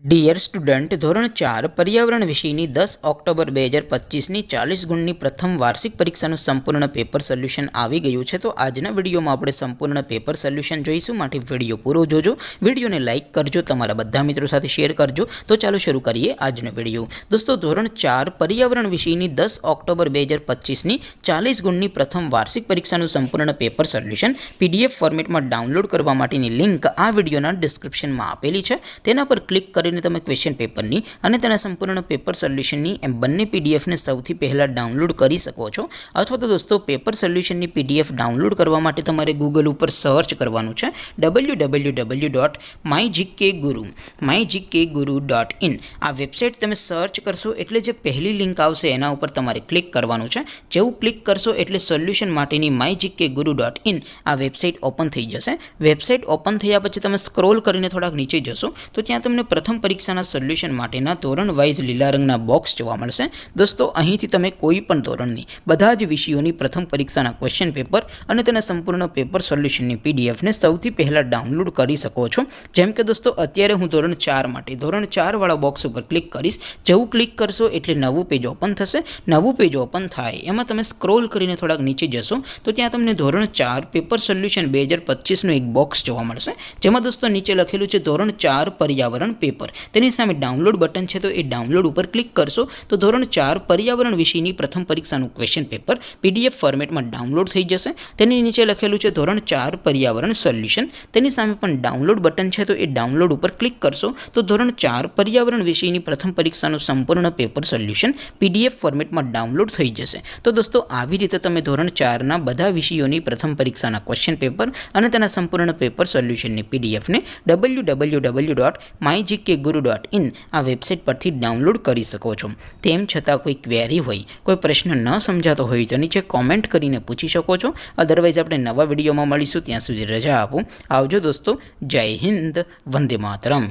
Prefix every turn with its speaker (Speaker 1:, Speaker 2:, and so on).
Speaker 1: Dear student, ધોરણ 4 પર્યાવરણ વિષયની 10 ઓક્ટોબર 2025ની 40 ગુણની પ્રથમ વાર્ષિક પરીક્ષાનું સંપૂર્ણ પેપર સોલ્યુશન આવી ગયું છે. તો આજના વિડીયોમાં આપણે સંપૂર્ણ પેપર સોલ્યુશન જોઈશું, માટે વિડીયો પૂરો જોજો. વિડીયોને લાઇક કરજો, તમારા બધા મિત્રો સાથે શેર કરજો. તો ચાલો શરૂ કરીએ આજનો વિડીયો. દોસ્તો, ધોરણ 4 પર્યાવરણ વિષયની 10 ઓક્ટોબર 2025ની 40 ગુણની પ્રથમ વાર્ષિક પરીક્ષાનું સંપૂર્ણ પેપર સોલ્યુશન પીડીએફ ફોર્મેટમાં ડાઉનલોડ કરવા માટેની લિંક આ વિડીયોના ડિસ્ક્રિપ્શનમાં આપેલી છે. તેના પર ક્લિક કરી તમે ક્વેશ્ચન પેપરની અને તેના સંપૂર્ણ પેપર સોલ્યુશનની એમ બંને પીડીએફને સૌથી પહેલાં ડાઉનલોડ કરી શકો છો. અથવા તો દોસ્તો, પેપર સોલ્યુશનની પીડીએફ ડાઉનલોડ કરવા માટે તમારે ગૂગલ ઉપર સર્ચ કરવાનું છે www.mygkguru.in. આ વેબસાઇટ તમે સર્ચ કરશો એટલે જે પહેલી લિંક આવશે એના ઉપર તમારે ક્લિક કરવાનું છે. જેવું ક્લિક કરશો એટલે સોલ્યુશન માટેની mygkguru.in આ વેબસાઇટ ઓપન થઈ જશે. વેબસાઇટ ઓપન થયા પછી તમે સ્ક્રોલ કરીને થોડાક નીચે જશો તો ત્યાં તમને પ્રથમ પરીક્ષાના સોલ્યુશન માટેના ધોરણ વાઇઝ લીલા રંગના બોક્સ જોવા મળશે. દોસ્તો, અહીંથી તમે કોઈ પણ ધોરણની બધા જ વિષયોની પ્રથમ પરીક્ષાના ક્વેશ્ચન પેપર અને તેના સંપૂર્ણ પેપર સોલ્યુશનની પીડીએફને સૌથી પહેલાં ડાઉનલોડ કરી શકો છો. જેમ કે દોસ્તો, અત્યારે હું ધોરણ 4 માટે ધોરણ 4 વાળા બોક્સ ઉપર ક્લિક કરીશ. જેવું ક્લિક કરશો એટલે નવું પેજ ઓપન થશે. નવું પેજ ઓપન થાય એમાં તમે સ્ક્રોલ કરીને થોડાક નીચે જશો તો ત્યાં તમને ધોરણ 4 પેપર સોલ્યુશન 2025નું એક બોક્સ જોવા મળશે. જેમાં દોસ્તો નીચે લખેલું છે ધોરણ 4 પર્યાવરણ પેપર. તેની સામે ડાઉનલોડ બટન છે, તો એ ડાઉનલોડ ઉપર ક્લિક કરશો તો ધોરણ 4 પર્યાવરણ વિષયની પ્રથમ પરીક્ષાનું ક્વેશ્ચન પેપર પીડીએફ ફોર્મેટમાં ડાઉનલોડ થઈ જશે. તેની નીચે લખેલું છે ધોરણ 4 પર્યાવરણ સોલ્યુશન. તેની સામે પણ ડાઉનલોડ બટન છે, તો એ ડાઉનલોડ ઉપર ક્લિક કરશો તો ધોરણ 4 પર્યાવરણ વિષયની પ્રથમ પરીક્ષાનું સંપૂર્ણ પેપર સોલ્યુશન પીડીએફ ફોર્મેટમાં ડાઉનલોડ થઈ જશે. તો દોસ્તો, આવી રીતે તમે ધોરણ 4ના બધા વિષયોની પ્રથમ પરીક્ષાના ક્વેશ્ચન પેપર અને તેના સંપૂર્ણ પેપર સોલ્યુશનની પીડીએફને www.mygkguru.in આ વેબસાઇટ પરથી ડાઉનલોડ કરી શકો છો. તેમ છતાં કોઈ ક્વેરી હોય, કોઈ પ્રશ્ન ન સમજાતો હોય તો નીચે કોમેન્ટ કરીને પૂછી શકો છો. અદરવાઇઝ આપણે નવા વિડીયોમાં મળીશું. ત્યાં સુધી રજા આપો. આવજો દોસ્તો. જય હિન્દ. વંદે માતરમ.